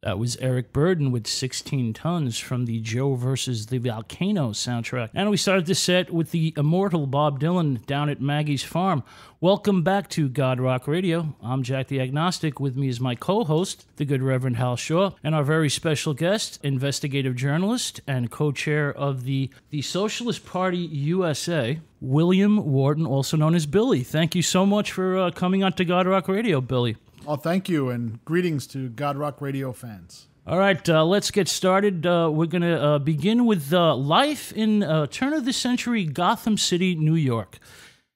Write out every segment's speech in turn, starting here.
That was Eric Burden with 16 Tons from the Joe versus the Volcano soundtrack. And we started this set with the immortal Bob Dylan, Down at Maggie's Farm. Welcome back to God Rock Radio. I'm Jack the Agnostic. With me is my co-host, the good Rev.Hal Shaw, and our very special guest, investigative journalist and co-chair of the Socialist Party USA, William Wharton, also known as Billy. Thank you so much for coming on to God Rock Radio, Billy. Oh, thank you, and greetings to God Rock Radio fans. All right, let's get started. We're going to begin with life in turn-of-the-century Gotham City, New York.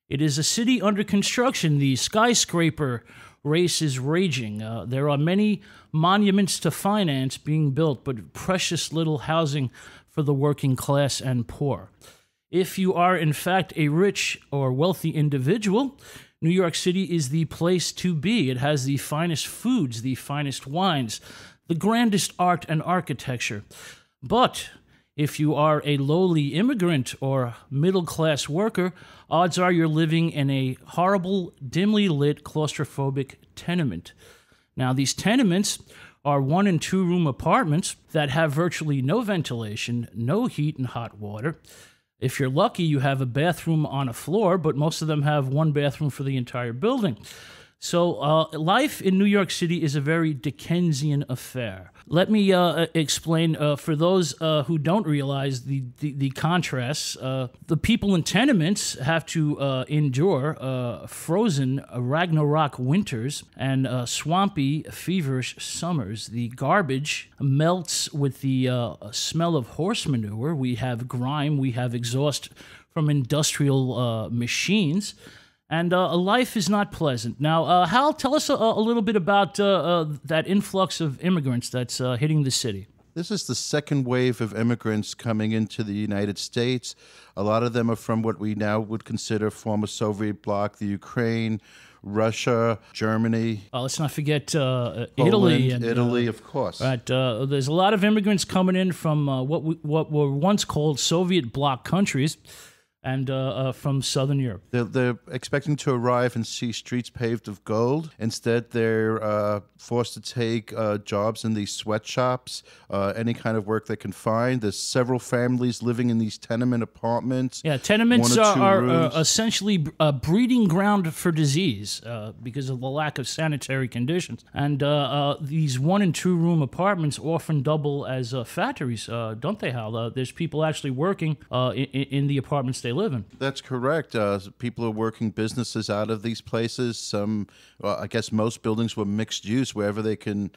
It is a city under construction. The skyscraper race is raging. There are many monuments to finance being built, but precious little housing for the working class and poor. If you are, in fact, a rich or wealthy individual, New York City is the place to be. It has the finest foods, the finest wines, the grandest art and architecture. But if you are a lowly immigrant or middle-class worker, odds are you're living in a horrible, dimly lit, claustrophobic tenement. Now, these tenements are 1- and 2-room apartments that have virtually no ventilation, no heat and hot water. If you're lucky, you have a bathroom on a floor, but most of them have one bathroom for the entire building. So life in New York City is a very Dickensian affair. Let me explain for those who don't realize the contrasts. The people in tenements have to endure frozen Ragnarok winters and swampy, feverish summers. The garbage melts with the smell of horse manure. We have grime. We have exhaust from industrial machines. And life is not pleasant. Now, Hal, tell us a little bit about that influx of immigrants that's hitting the city. This is the second wave of immigrants coming into the United States. A lot of them are from what we now would consider former Soviet bloc, the Ukraine, Russia, Germany. Let's not forget Poland, Italy. Italy, of course. Right. There's a lot of immigrants coming in from what were once called Soviet bloc countries. And from Southern Europe. They're expecting to arrive and see streets paved of gold. Instead, they're forced to take jobs in these sweatshops, any kind of work they can find. There's several families living in these tenement apartments. Yeah, tenements are essentially a breeding ground for disease because of the lack of sanitary conditions. And these 1- and 2-room apartments often double as factories, don't they, Hal? There's people actually working in the apartments they live in. That's correct. People are working businesses out of these places. I guess most buildings were mixed use, wherever they can,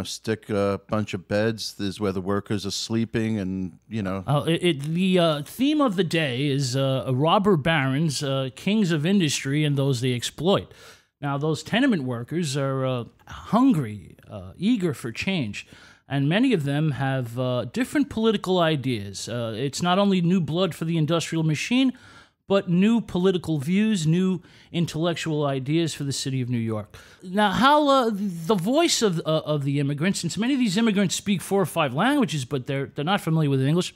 stick a bunch of beds. There's where the workers are sleeping, and the theme of the day is robber barons, kings of industry, and those they exploit. Now, those tenement workers are hungry, eager for change. And many of them have different political ideas. It's not only new blood for the industrial machine, but new political views, new intellectual ideas for the city of New York. Now, how the voice of the immigrants, since many of these immigrants speak 4 or 5 languages, but they're not familiar with English,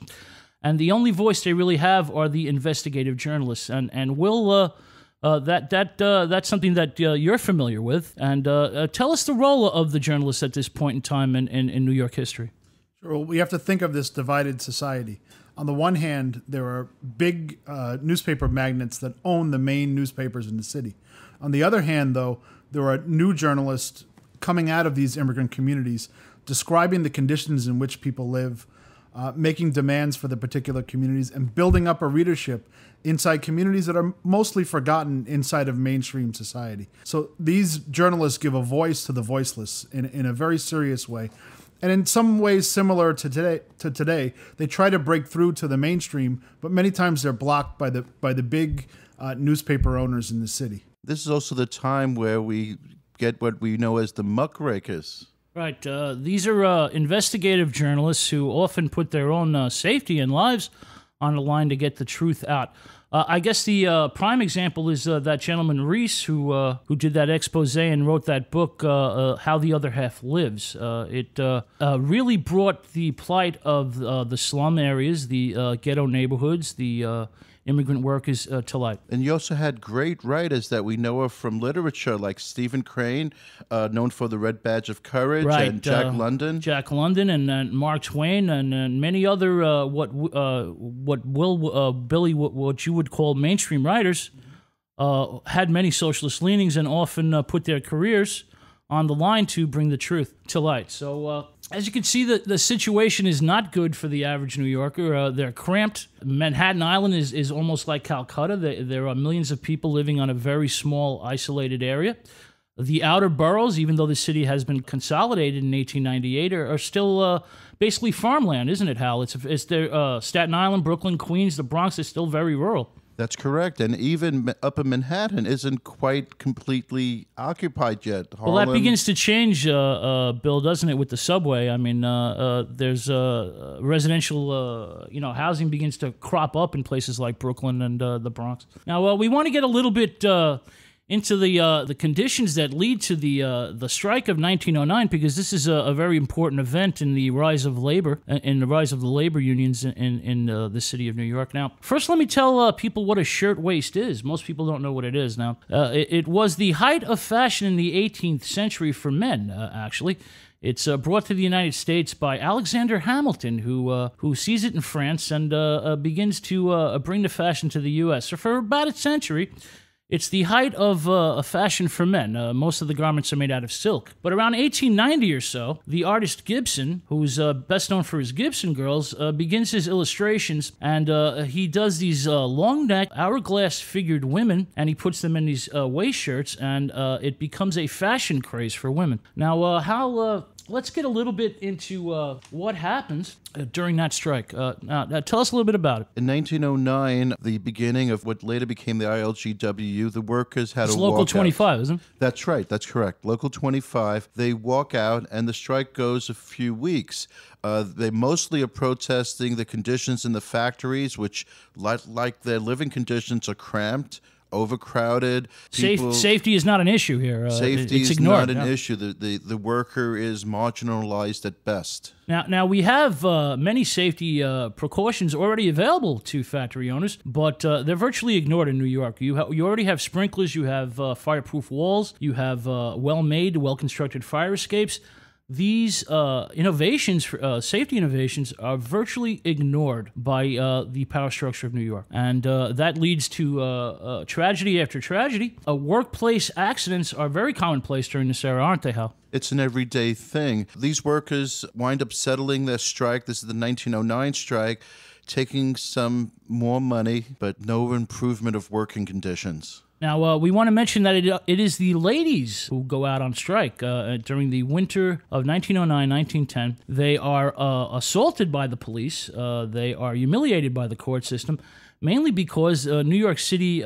and the only voice they really have are the investigative journalists. And we'll that's something that you're familiar with. And tell us the role of the journalists at this point in time in New York history. Sure. Well, we have to think of this divided society. On the one hand, there are big newspaper magnates that own the main newspapers in the city. On the other hand, though, there are new journalists coming out of these immigrant communities, describing the conditions in which people live, making demands for the particular communities, and building up a readership inside communities that are mostly forgotten inside of mainstream society. So these journalists give a voice to the voiceless in a very serious way. And in some ways similar to today, they try to break through to the mainstream, but many times they're blocked by the big newspaper owners in the city. This is also the time where we get what we know as the muckrakers. Right. These are investigative journalists who often put their own safety and lives on the line to get the truth out. I guess the prime example is that gentleman Reese who did that expose and wrote that book, How the Other Half Lives. It really brought the plight of the slum areas, the ghetto neighborhoods, the immigrant workers to light. And you also had great writers that we know of from literature, like Stephen Crane, known for The Red Badge of Courage, Right, and Jack London. Jack London and Mark Twain and many other Billy, what you would call mainstream writers, had many socialist leanings and often put their careers on the line to bring the truth to light. So as you can see, the situation is not good for the average New Yorker. They're cramped. Manhattan Island is almost like Calcutta. There are millions of people living on a very small, isolated area. The outer boroughs, even though the city has been consolidated in 1898, are still basically farmland, isn't it, Hal? It's Staten Island, Brooklyn, Queens, the Bronx is still very rural. That's correct. And even Upper Manhattan isn't quite completely occupied yet. Well, that begins to change, Bill, doesn't it, with the subway? I mean, there's residential, housing begins to crop up in places like Brooklyn and the Bronx. Now, we want to get a little bit into the conditions that lead to the strike of 1909, because this is a very important event in the rise of labor, in the rise of the labor unions in the city of New York. Now, first let me tell people what a shirtwaist is. Most people don't know what it is. Now, it was the height of fashion in the 18th century for men, actually. It's brought to the United States by Alexander Hamilton, who sees it in France and begins to bring the fashion to the U.S. So for about a century, it's the height of fashion for men. Most of the garments are made out of silk. But around 1890 or so, the artist Gibson, who's best known for his Gibson girls, begins his illustrations, and he does these long-neck, hourglass-figured women, and he puts them in these waist shirts, and it becomes a fashion craze for women. Now, Hal, let's get a little bit into what happens during that strike. Now, tell us a little bit about it. In 1909, the beginning of what later became the ILGW, the workers had It's to Local walk 25, out. isn't it? That's right. That's correct. Local 25. They walk out, and the strike goes a few weeks. They mostly are protesting the conditions in the factories, which, like their living conditions, are cramped, overcrowded. Safety is not an issue here. Safety it's is ignored, not an issue. The worker is marginalized at best. Now we have many safety precautions already available to factory owners, but they're virtually ignored in New York. You already have sprinklers, you have fireproof walls, you have well-made, well-constructed fire escapes. These innovations, safety innovations, are virtually ignored by the power structure of New York. And that leads to tragedy after tragedy. Workplace accidents are very commonplace during this era, aren't they, Hal? It's an everyday thing. These workers wind up settling their strike. This is the 1909 strike, taking some more money, but no improvement of working conditions. Now, we want to mention that it is the ladies who go out on strike during the winter of 1909-1910. They are assaulted by the police. They are humiliated by the court system, mainly because New York City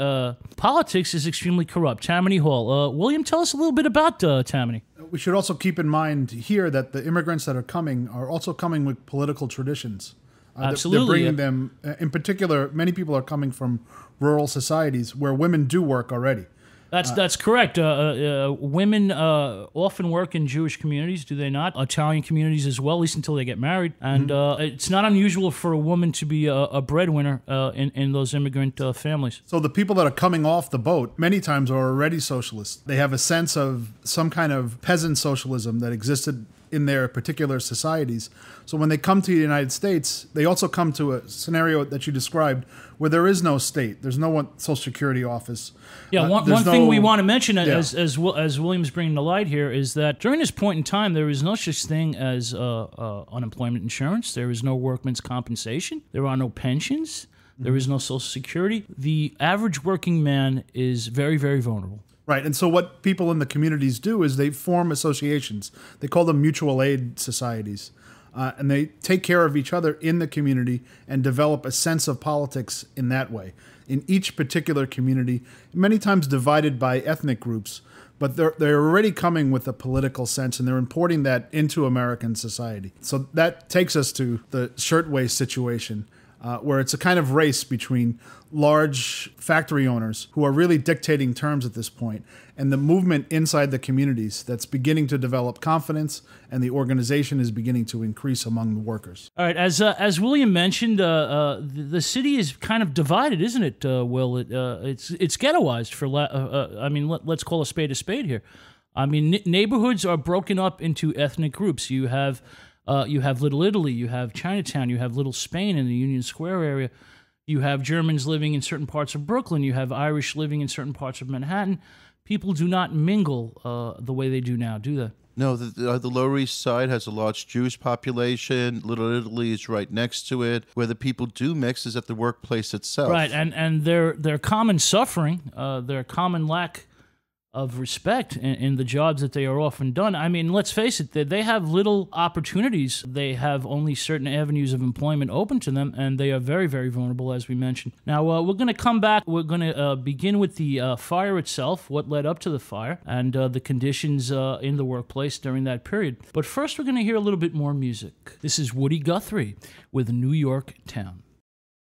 politics is extremely corrupt. Tammany Hall. William, tell us a little bit about Tammany. We should also keep in mind here that the immigrants that are also coming with political traditions. Absolutely. They're bringing them, in particular, many people are coming from rural societies where women do work already. That's correct. Women often work in Jewish communities, do they not? Italian communities as well, at least until they get married. And it's not unusual for a woman to be a breadwinner in those immigrant families. So the people that are coming off the boat many times are already socialists. They have a sense of some kind of peasant socialism that existed in their particular societies. So when they come to the United States, they also come to a scenario that you described where there is no state. There's no Social Security office. Yeah, one thing we want to mention as William's bringing to light here is that during this point in time, there is no such thing as unemployment insurance. There is no workman's compensation. There are no pensions. There is no Social Security. The average working man is very, very vulnerable. Right, and so what people in the communities do is they form associations. They call them mutual aid societies. And they take care of each other in the community and develop a sense of politics in that way. In each particular community, many times divided by ethnic groups, but they're already coming with a political sense, and they're importing that into American society. So that takes us to the shirtwaist situation. where it's a kind of race between large factory owners who are really dictating terms at this point, and the movement inside the communities that's beginning to develop confidence, and the organization is beginning to increase among the workers. All right, as William mentioned, the city is kind of divided, isn't it, Will? It's ghettoized for. Let's call a spade here. I mean, neighborhoods are broken up into ethnic groups. You have Little Italy, you have Chinatown, you have Little Spain in the Union Square area. You have Germans living in certain parts of Brooklyn. You have Irish living in certain parts of Manhattan. People do not mingle the way they do now, do they? No, the Lower East Side has a large Jewish population. Little Italy is right next to it. Where the people do mix is at the workplace itself. Right, and their common suffering, their common lack of respect in the jobs that they are often done. I mean, let's face it, they have little opportunities. They have only certain avenues of employment open to them, and they are very, very vulnerable, as we mentioned. Now, we're going to come back. We're going to begin with the fire itself, what led up to the fire, and the conditions in the workplace during that period. But first, we're going to hear a little bit more music. This is Woody Guthrie with New York Town.